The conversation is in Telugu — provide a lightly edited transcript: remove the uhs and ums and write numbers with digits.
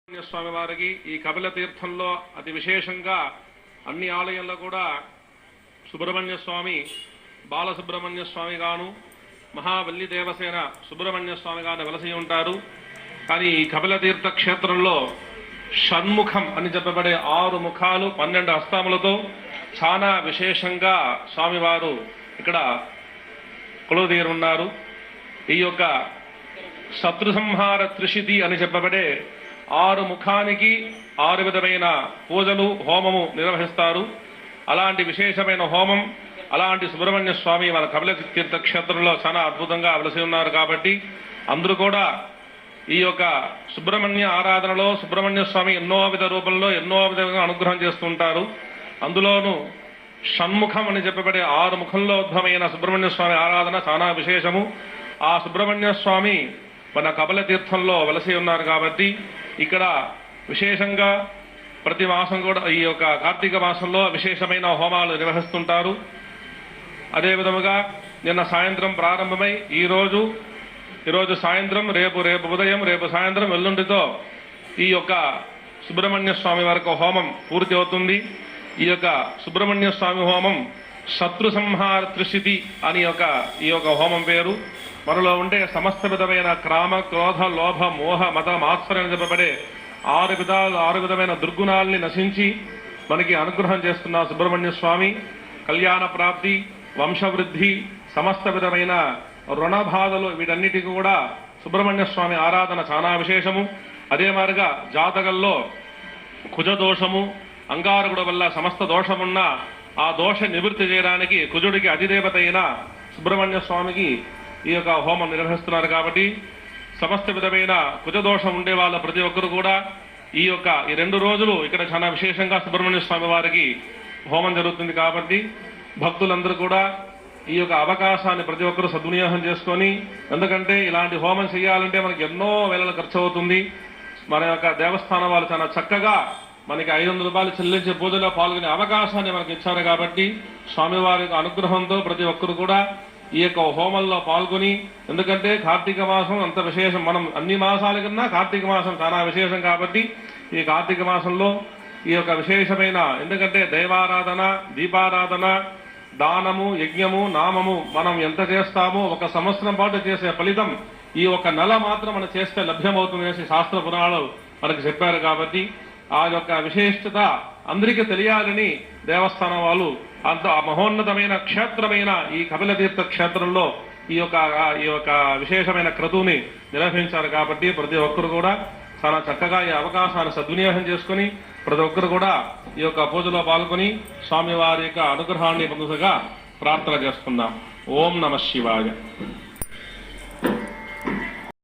స్వామి వారికి ఈ కపిల తీర్థంలో అతి విశేషంగా అన్ని ఆలయాల్లో కూడా సుబ్రహ్మణ్య స్వామి బాలసుబ్రహ్మణ్య స్వామి గాను మహావల్లి దేవసేన సుబ్రహ్మణ్య స్వామి గాను వెలసి ఉంటారు. కానీ ఈ కపిల తీర్థ క్షేత్రంలో షణ్ముఖం అని చెప్పబడే 6 ముఖాలు 12 హస్తములతో చాలా విశేషంగా స్వామివారు ఇక్కడ కొలువుదీరున్నారు. ఈ యొక్క శత్రు సంహార త్రిశితి అని చెప్పబడే 6 ముఖానికి 6 విధమైన పూజలు హోమము నిర్వహిస్తారు. అలాంటి విశేషమైన హోమం అలాంటి సుబ్రహ్మణ్య స్వామి మన కపిల తీర్థ క్షేత్రంలో చాలా అద్భుతంగా వెలసి ఉన్నారు. కాబట్టి అందరూ కూడా ఈ యొక్క సుబ్రహ్మణ్య ఆరాధనలో సుబ్రహ్మణ్య స్వామి ఎన్నో విధ రూపంలో ఎన్నో విధంగా అనుగ్రహం చేస్తుంటారు. అందులోనూ షణ్ముఖం అని చెప్పబడే 6 ముఖంలో ఉద్భవమైన సుబ్రహ్మణ్య స్వామి ఆరాధన చాలా విశేషము. ఆ సుబ్రహ్మణ్య స్వామి మన కపిల తీర్థంలో వెలసి ఉన్నారు. కాబట్టి ఇక్కడ విశేషంగా ప్రతి మాసం కూడా ఈ యొక్క కార్తీక మాసంలో విశేషమైన హోమాలు నిర్వహిస్తుంటారు. అదే విధముగా నిన్న సాయంత్రం ప్రారంభమై ఈరోజు సాయంత్రం రేపు ఉదయం రేపు సాయంత్రం ఎల్లుండితో ఈ యొక్క సుబ్రహ్మణ్య స్వామి వరకు హోమం పూర్తి అవుతుంది. ఈ యొక్క సుబ్రహ్మణ్య స్వామి హోమం శత్రు సంహార త్రిశితి అని ఈ యొక్క హోమం పేరు. మనలో ఉండే సమస్త విధమైన క్రామ క్రోధ లోభ మోహ మత మాత్సర్యం చెప్పబడే 6 విధమైన దుర్గుణాలని నశించి మనకి అనుగ్రహం చేస్తున్న సుబ్రహ్మణ్య స్వామి కళ్యాణ ప్రాప్తి, వంశవృద్ధి, సమస్త విధమైన రుణ బాధలు వీటన్నిటికీ కూడా సుబ్రహ్మణ్య స్వామి ఆరాధన చాలా విశేషము. అదే మాదిరిగా జాతకంలో కుజ దోషము అంగారకుడు వల్ల సమస్త దోషమున్న ఆ దోష నివృత్తి చేయడానికి కుజుడికి అధిదేవత అయిన సుబ్రహ్మణ్య స్వామికి ఈ యొక్క హోమం నిర్వహిస్తున్నారు. కాబట్టి సమస్త విధమైన కుజదోషం ఉండే వాళ్ళ ప్రతి ఒక్కరు కూడా ఈ 2 రోజులు ఇక్కడ చాలా విశేషంగా సుబ్రహ్మణ్య స్వామి వారికి హోమం జరుగుతుంది. కాబట్టి భక్తులందరూ కూడా ఈ యొక్క అవకాశాన్ని ప్రతి ఒక్కరూ సద్వినియోగం చేసుకొని, ఎందుకంటే ఇలాంటి హోమం చేయాలంటే మనకి ఎన్నో వేలలు ఖర్చు అవుతుంది. మన యొక్క దేవస్థానం వాళ్ళు చాలా చక్కగా మనకి 500 రూపాయలు చెల్లించే పూజలో పాల్గొనే అవకాశాన్ని మనకి ఇచ్చారు. కాబట్టి స్వామివారి అనుగ్రహంతో ప్రతి ఒక్కరు కూడా ఈ యొక్క హోమంలో పాల్గొని, ఎందుకంటే కార్తీక మాసం అంత విశేషం, మనం అన్ని మాసాల కన్నా కార్తీక మాసం చాలా విశేషం. కాబట్టి ఈ కార్తీక మాసంలో ఈ యొక్క విశేషమైన, ఎందుకంటే దైవారాధన, దీపారాధన, దానము, యజ్ఞము, నామము మనం ఎంత చేస్తామో 1 సంవత్సరం పాటు చేసే ఫలితం ఈ 1 నెల మాత్రం మనం చేస్తే లభ్యమవుతుందనేసి శాస్త్ర పురాణాలు మనకు చెప్పారు. కాబట్టి ఆ యొక్క విశేషత అందరికీ తెలియాలని దేవస్థానం వాళ్ళు అంత మహోన్నతమైన క్షేత్రమైన ఈ కపిల తీర్థ క్షేత్రంలో ఈ యొక్క విశేషమైన క్రతువుని నిర్వహించారు. కాబట్టి ప్రతి ఒక్కరు కూడా చాలా చక్కగా ఈ అవకాశాన్ని సద్వినియోగం చేసుకుని ప్రతి ఒక్కరు కూడా ఈ యొక్క పూజలో పాల్గొని స్వామివారి యొక్క అనుగ్రహాన్ని పొందుగా ప్రార్థన చేసుకుందాం. ఓం నమః శివాయ.